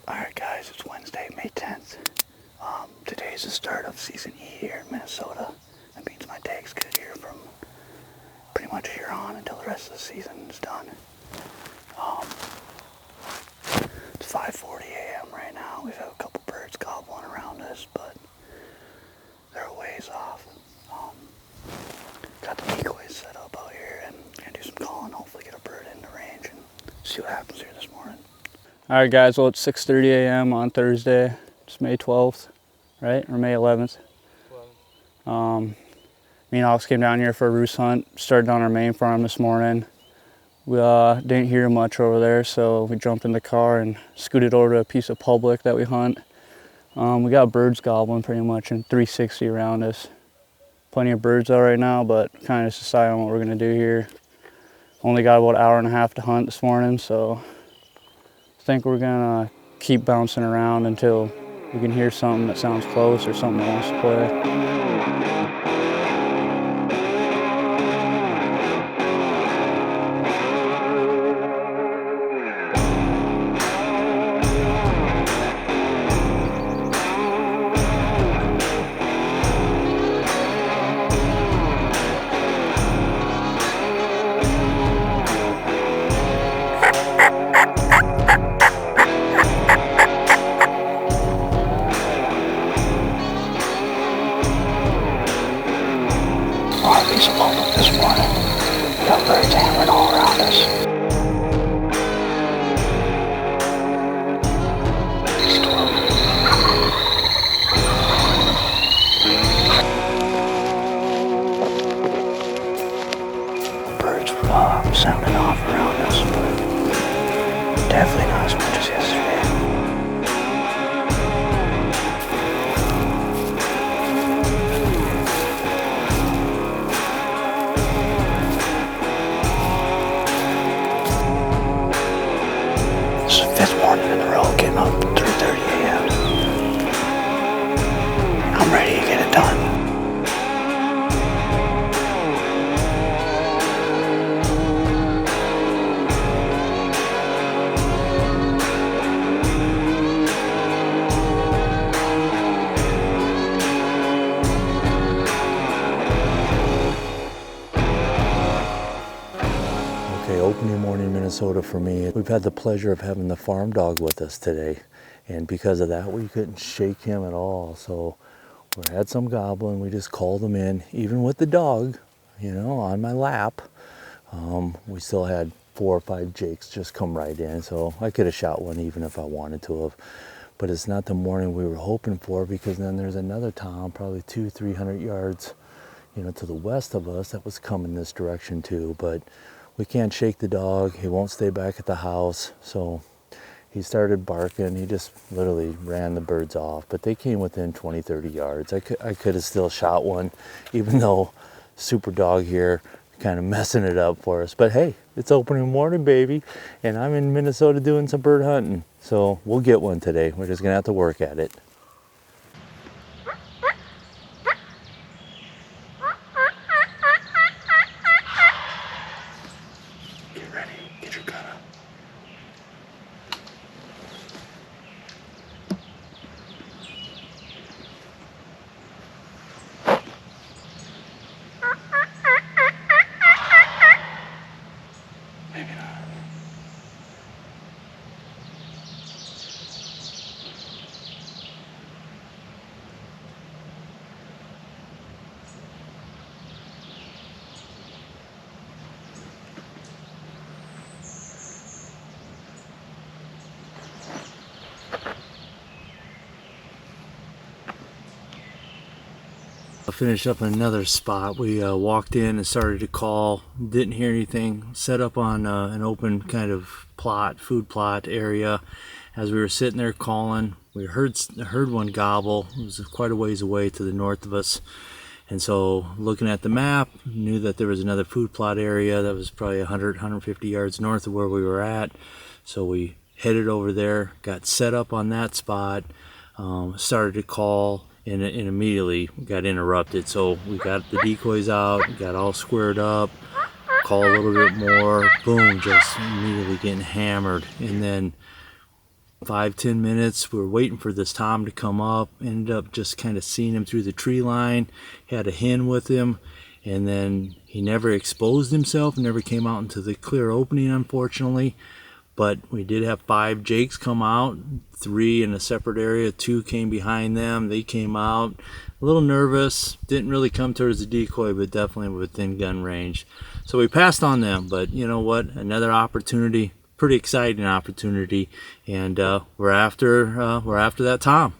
Alright guys, it's Wednesday, May 10th. Today is the start of season E here in Minnesota. That means my tag's good here from pretty much here on until the rest of the season is done. It's 5:40 a.m. right now. We've had a couple birds gobbling around us, but they're a ways off. Got the decoys set up out here and gonna do some calling, hopefully get a bird in the range and see what happens here this morning. Alright guys, well it's 6:30 a.m. on Thursday. It's May 12th, right? Or May 11th. Me and Alex came down here for a roost hunt. Started on our main farm this morning. We didn't hear much over there, so we jumped in the car and scooted over to a piece of public that we hunt. We got birds gobbling pretty much in 360 around us. Plenty of birds out right now, but kind of just deciding on what we're gonna do here. Only got about an hour and a half to hunt this morning, so I think we're gonna keep bouncing around until we can hear something that sounds close or something that wants to play. Piece of public this morning. Got birds hammering all around us. Birds were sounding off around us, but definitely not as much as yesterday. Morning in a row, getting up at 3:30 a.m. I'm ready to get it done. Okay, opening morning Minnesota for me. We've had the pleasure of having the farm dog with us today, and because of that we couldn't shake him at all. So we had some gobbling. We just called him in, even with the dog, you know, on my lap. We still had 4 or 5 jakes just come right in, so I could have shot one even if I wanted to have. But it's not the morning we were hoping for, because then there's another tom probably 200-300 yards, you know, to the west of us that was coming this direction too. But we can't shake the dog. He won't stay back at the house. So he started barking. He just literally ran the birds off. But they came within 20-30 yards. I could have still shot one, even though Super Dog here kind of messing it up for us. But hey, it's opening morning, baby. And I'm in Minnesota doing some bird hunting. So we'll get one today. We're just going to have to work at it. I finished up in another spot. We walked in and started to call, didn't hear anything, set up on an open kind of plot, food plot area. As we were sitting there calling, we heard one gobble. It was quite a ways away to the north of us, and so looking at the map, knew that there was another food plot area that was probably 100-150 yards north of where we were at. So we headed over there, got set up on that spot, started to call, and immediately got interrupted. So we got the decoys out, got all squared up, call a little bit more, boom, just immediately getting hammered. And then 5-10 minutes. We were waiting for this tom to come up. Ended up just kind of seeing him through the tree line. Had a hen with him, and then he never exposed himself, never came out into the clear opening, unfortunately. But we did have 5 jakes come out, 3 in a separate area, 2 came behind them. They came out a little nervous, didn't really come towards the decoy, but definitely within gun range. So we passed on them, but you know what, another opportunity, pretty exciting opportunity, and we're after that tom.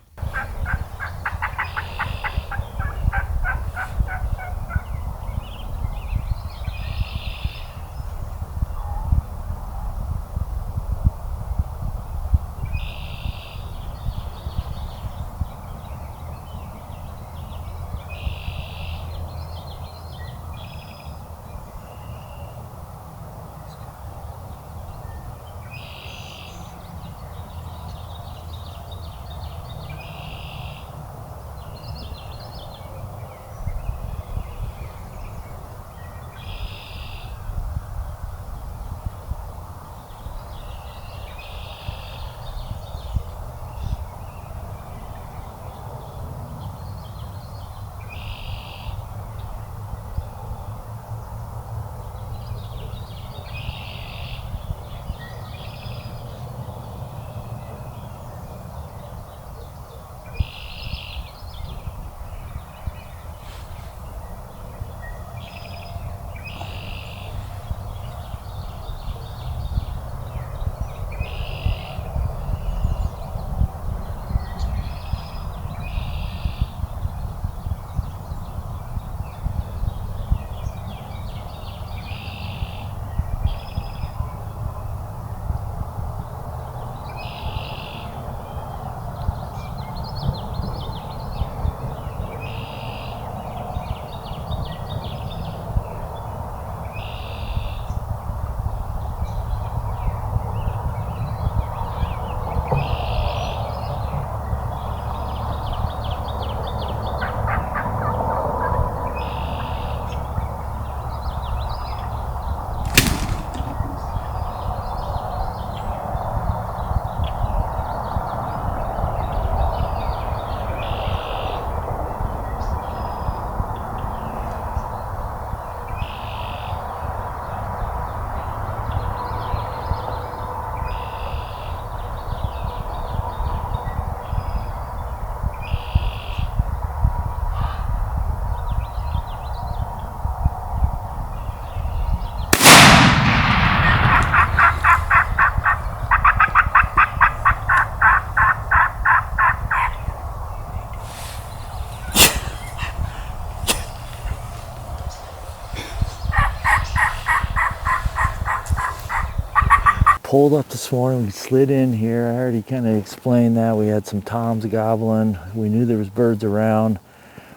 Pulled up this morning, we slid in here. I already kind of explained that. We had some toms gobbling. We knew there was birds around.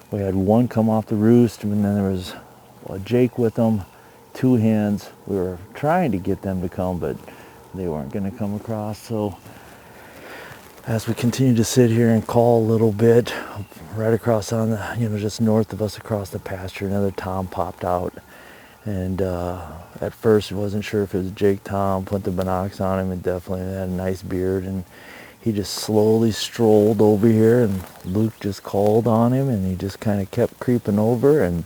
We had one come off the roost, and then there was a jake with them, 2 hens. We were trying to get them to come, but they weren't going to come across. So as we continued to sit here and call a little bit, right across on the, just north of us across the pasture, another tom popped out. And at first, I wasn't sure if it was Jake Tom. Put the binocs on him, and definitely had a nice beard. And he just slowly strolled over here, and Luke just called on him, and he just kind of kept creeping over. And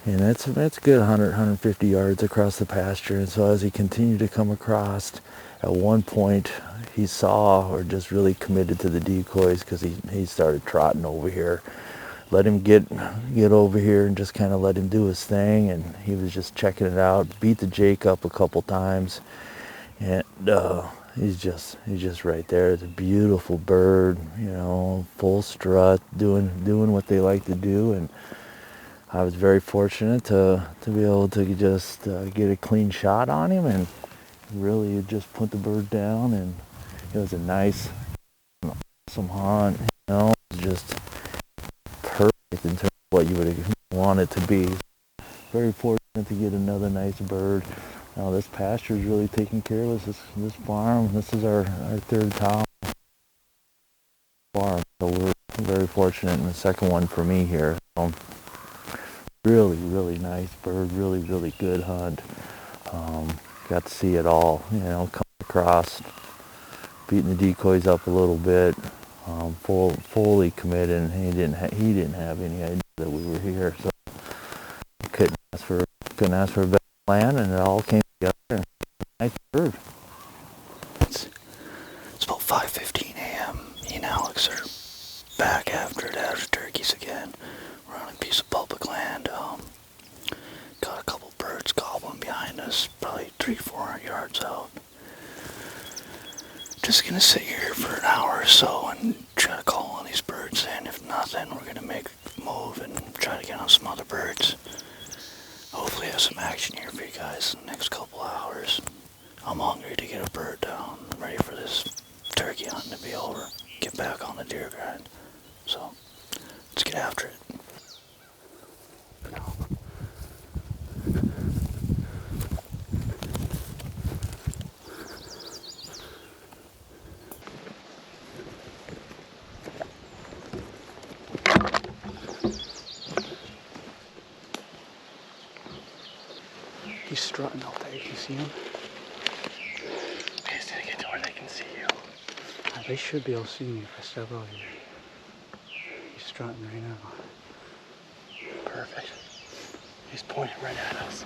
that's a good 150 yards across the pasture. And so as he continued to come across, at one point he saw, or just really committed to the decoys, because he started trotting over here. Let him get over here and just kind of let him do his thing, and he was just checking it out. Beat the jake up a couple times, and he's just right there. It's a beautiful bird, full strut, doing what they like to do. And I was very fortunate to be able to just get a clean shot on him, and really just put the bird down. And it was a nice, awesome hunt. Just perfect in terms of what you would want it to be. Very fortunate to get another nice bird. Now this pasture is really taking care of us. This farm, this is our 3rd tom farm, so we're very fortunate. And the second one for me here. Really nice bird. Really good hunt. Got to see it all. Come across. beating the decoys up a little bit, fully committed, and he didn't have any idea that we were here. So couldn't ask for a better plan, and it all came together. And nice bird. It's about 5:15 a.m. Me and Alex are back after turkeys again. We're on a piece of public land. Got a couple birds gobbling behind us, probably 300-400 yards out. Just gonna sit here for an hour or so and try to call on these birds, and if nothing, we're gonna make a move and try to get on some other birds. Hopefully have some action here for you guys in the next couple hours. I'm hungry to get a bird down. I'm ready for this turkey hunt to be over. Get back on the deer grind. So, let's get after it. He's strutting out there, you can see him. I just need to get to where they can see you. They should be able to see me if I step out here. He's strutting right now. Perfect. He's pointing right at us.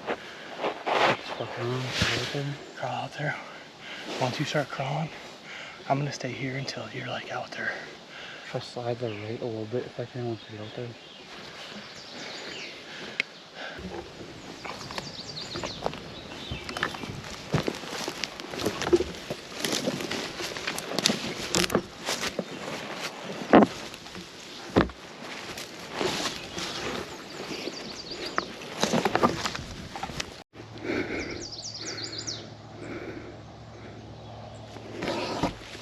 Just fuck around, right there. Crawl out there. Once you start crawling, I'm gonna stay here until you're like out there. If I slide the right a little bit, if I can, once we get out there.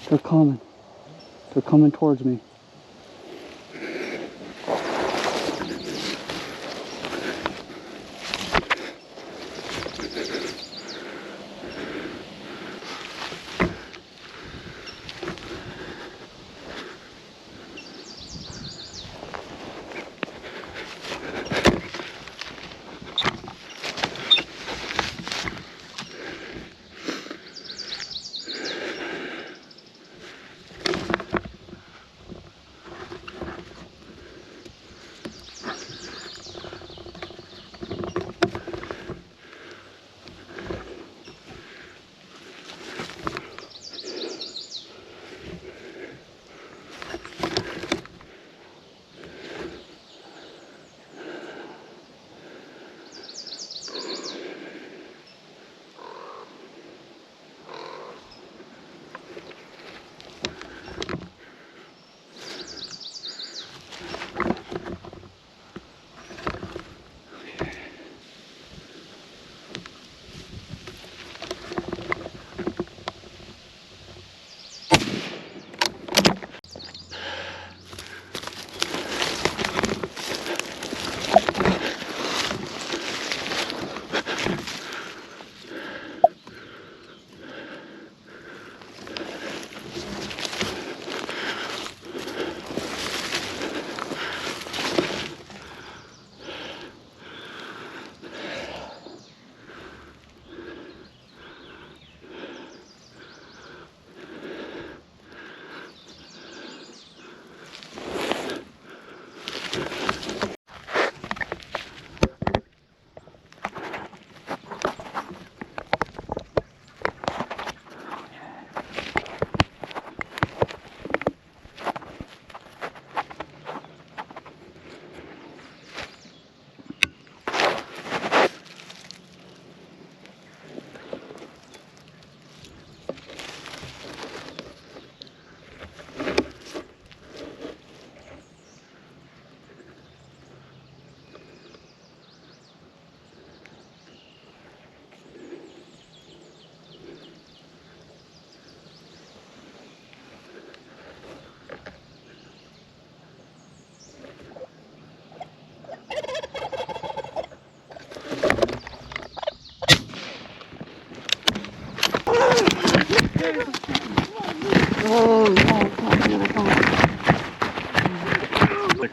They're coming. They're coming towards me.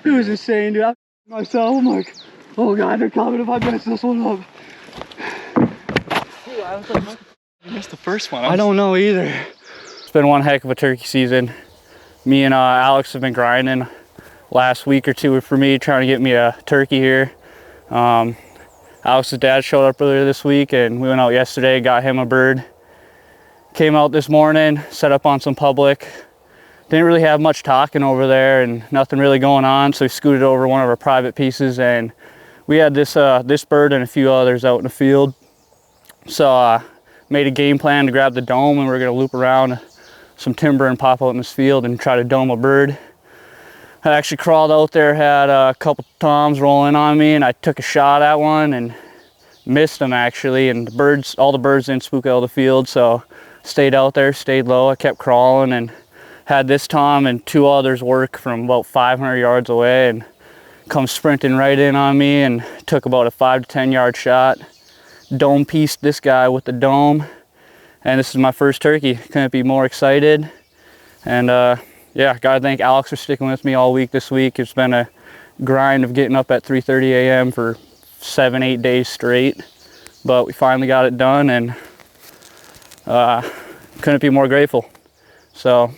It was insane, dude. I myself, I'm like, oh god, they're coming if I mess this one up. I was like, you missed the first one. I don't know either. been one heck of a turkey season. Me and Alex have been grinding last week or two for me, trying to get me a turkey here. Alex's dad showed up earlier this week, and we went out yesterday, got him a bird. Came out this morning, set up on some public. Didn't really have much talking over there and nothing really going on, so we scooted over one of our private pieces, and we had this this bird and a few others out in the field. So made a game plan to grab the dome, and we're gonna loop around some timber and pop out in this field and try to dome a bird. I actually crawled out there, had a couple toms rolling on me, and I took a shot at one and missed them actually, and all the birds didn't spook out of the field, so stayed out there, stayed low. I kept crawling and had this tom and two others work from about 500 yards away and come sprinting right in on me, and took about a 5 to 10 yard shot. Dome pieced this guy with the dome, and this is my first turkey. Couldn't be more excited. And yeah, gotta thank Alex for sticking with me all week this week. It's been a grind of getting up at 3:30 a.m. for 7-8 days straight, but we finally got it done, and couldn't be more grateful. So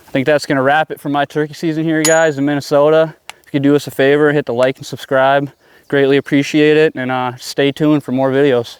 I think that's gonna wrap it for my turkey season here, guys, in Minnesota. If you could do us a favor, hit the like and subscribe. Greatly appreciate it, and stay tuned for more videos.